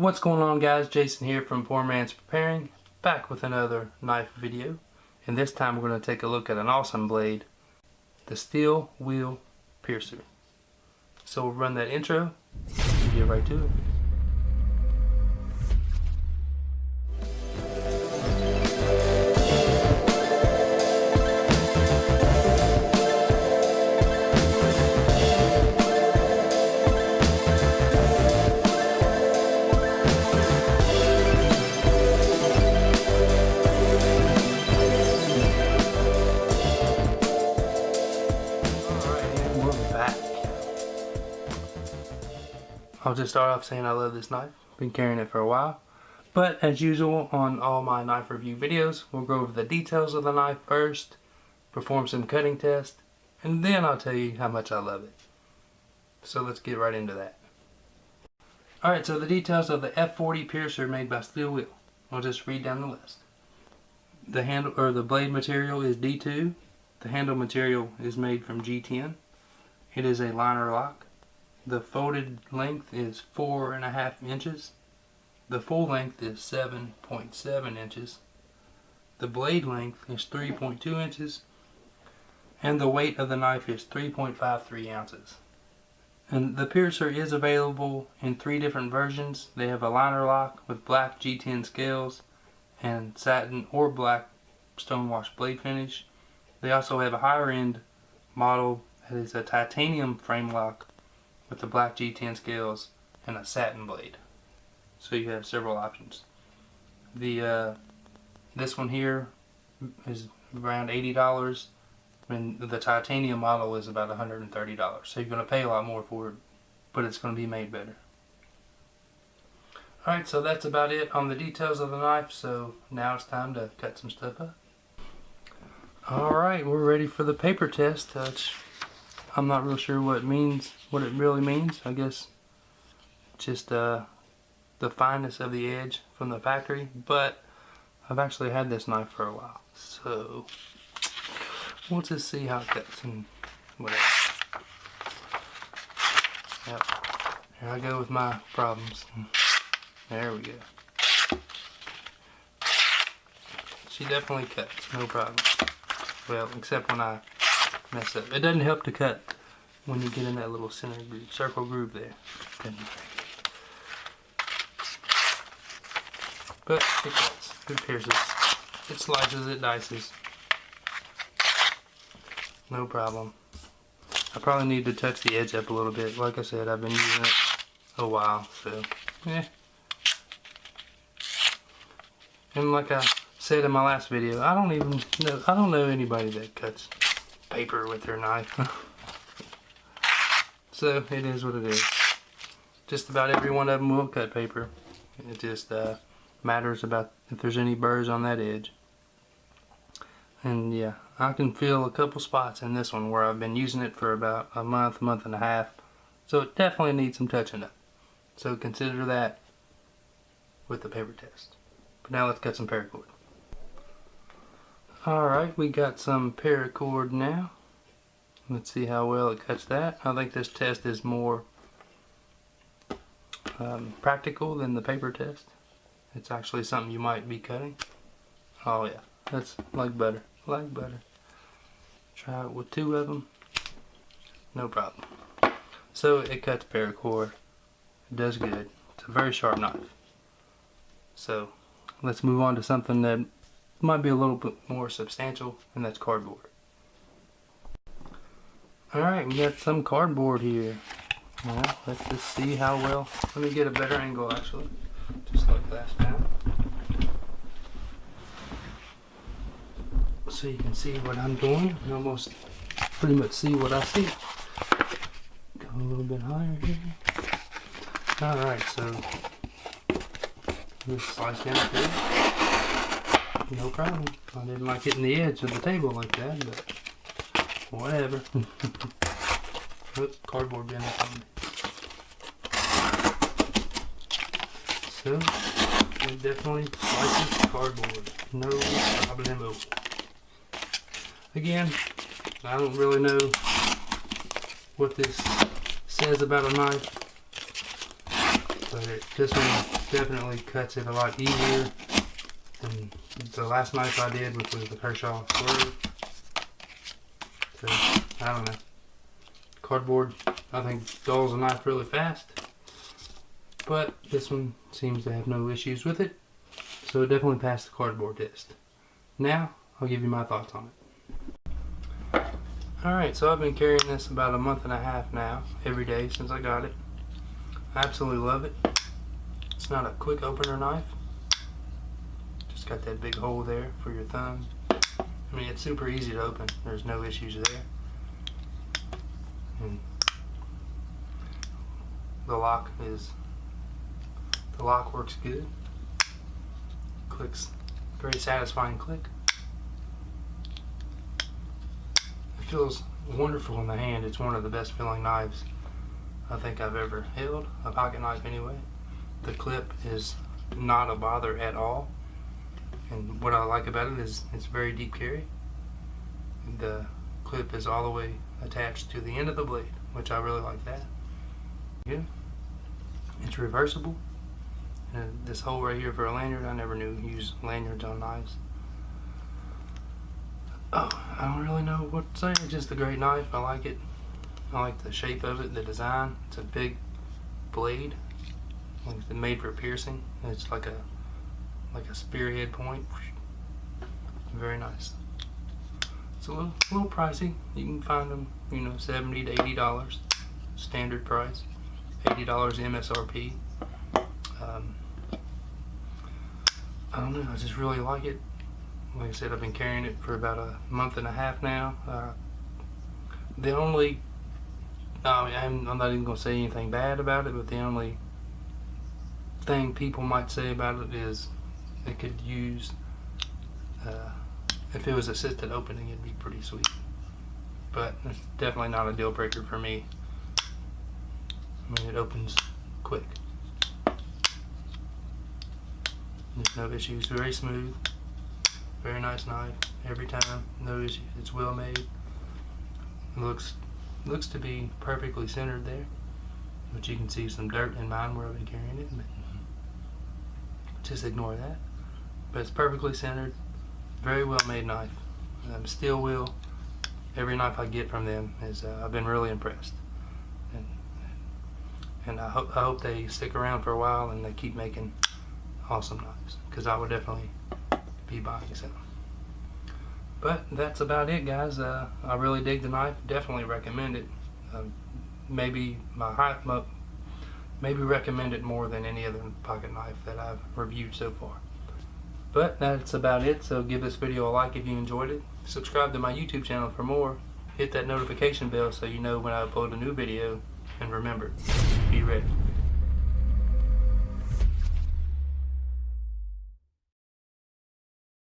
What's going on, guys? Jason here from Poor Man's Preparing, back with another knife video. And this time we're going to take a look at an awesome blade, the Steel Wheel Piercer. So we'll run that intro and get right to it. I'll just start off saying I love this knife. Been carrying it for a while. But as usual on all my knife review videos, we'll go over the details of the knife first, perform some cutting tests, and then I'll tell you how much I love it. So let's get right into that. Alright, so the details of the F40 Piercer made by Steel Wheel. I'll just read down the list. The handle or the blade material is D2. The handle material is made from G10. It is a liner lock. The folded length is 4.5 inches. The full length is 7.7 inches. The blade length is 3.2 inches. And the weight of the knife is 3.53 ounces. And the piercer is available in 3 different versions. They have a liner lock with black G10 scales and satin or black stonewash blade finish. They also have a higher end model that is a titanium frame lock with the black G10 scales and a satin blade. So you have several options. The this one here is around $80, and the titanium model is about $130. So you're going to pay a lot more for it, but it's going to be made better. Alright, so that's about it on the details of the knife, so now it's time to cut some stuff up. Alright, we're ready for the paper test. I'm not real sure what it really means. I guess just the fineness of the edge from the factory, but I've actually had this knife for a while, so we'll just see how it cuts and whatever. Yep, here I go with my problems. There we go. She definitely cuts, no problem. Well, except when I mess up. It doesn't help to cut when you get in that little center groove, circle groove there. But it cuts. It pierces. It slices. It dices. No problem. I probably need to touch the edge up a little bit. Like I said, I've been using it a while, so yeah. And like I said in my last video, I don't know anybody that cuts paper with their knife. So it is what it is. Just about every one of them will cut paper. It just matters about if there's any burrs on that edge. And yeah, I can feel a couple spots in this one where I've been using it for about a month and a half. So it definitely needs some touching up. So consider that with the paper test. But now let's cut some paracord. Alright, we got some paracord now. Let's see how well it cuts that. I think this test is more practical than the paper test. It's actually something you might be cutting. Oh yeah, that's like butter. Like butter. Try it with 2 of them. No problem. So it cuts paracord. It does good. It's a very sharp knife. So let's move on to something that might be a little bit more substantial, and that's cardboard. Alright, we got some cardboard here. Well, let's just see how well. Let me get a better angle actually. Just like last time. So you can see what I'm doing. You can almost pretty much see what I see. Go a little bit higher here. Alright, so just slice down through. No problem. I didn't like hitting the edge of the table like that, but whatever. Oops, cardboard bent up on me. So, it definitely slices cardboard. No problemo. Again, I don't really know what this says about a knife. but this one definitely cuts it a lot easier than the last knife I did, which was the Kershaw Swerve. So, I don't know. Cardboard, I think, dulls a knife really fast, but this one seems to have no issues with it, so it definitely passed the cardboard test. Now, I'll give you my thoughts on it. Alright, so I've been carrying this about a month and a half now, every day since I got it. I absolutely love it. It's not a quick opener knife. Just got that big hole there for your thumb. I mean, it's super easy to open. There's no issues there. And the lock works good. Clicks, very satisfying click. It feels wonderful in the hand. It's one of the best feeling knives I think I've ever held, a pocket knife anyway. The clip is not a bother at all, and what I like about it is it's very deep carry. The clip is all the way attached to the end of the blade, which I really like that. Yeah, it's reversible, and this hole right here for a lanyard, I never knew you use lanyards on knives. Oh, I don't really know what to say. It's just a great knife. I like it. I like the shape of it, the design. It's a big blade. It's made for piercing. It's like a spearhead point. Very nice. It's a little pricey. You can find them, you know, $70 to $80 standard price. $80 MSRP. I don't know. I just really like it. Like I said, I've been carrying it for about a month and a half now. The only, I'm not even going to say anything bad about it, but the only thing people might say about it is it could use, if it was assisted opening, it'd be pretty sweet. But it's definitely not a deal breaker for me. I mean, it opens quick. There's no issues. Very smooth. Very nice knife every time, no issues. It's well made. It looks to be perfectly centered there, but you can see some dirt in mine where I've been carrying it. But just ignore that. But it's perfectly centered. Very well made knife. Steel wheel. Every knife I get from them is I've been really impressed, and I hope they stick around for a while and they keep making awesome knives, because I would definitely be buying some. But that's about it, guys. I really dig the knife. Definitely recommend it. Maybe recommend it more than any other pocket knife that I've reviewed so far. But that's about it. So give this video a like if you enjoyed it. Subscribe to my YouTube channel for more. Hit that notification bell so you know when I upload a new video. And remember, be ready.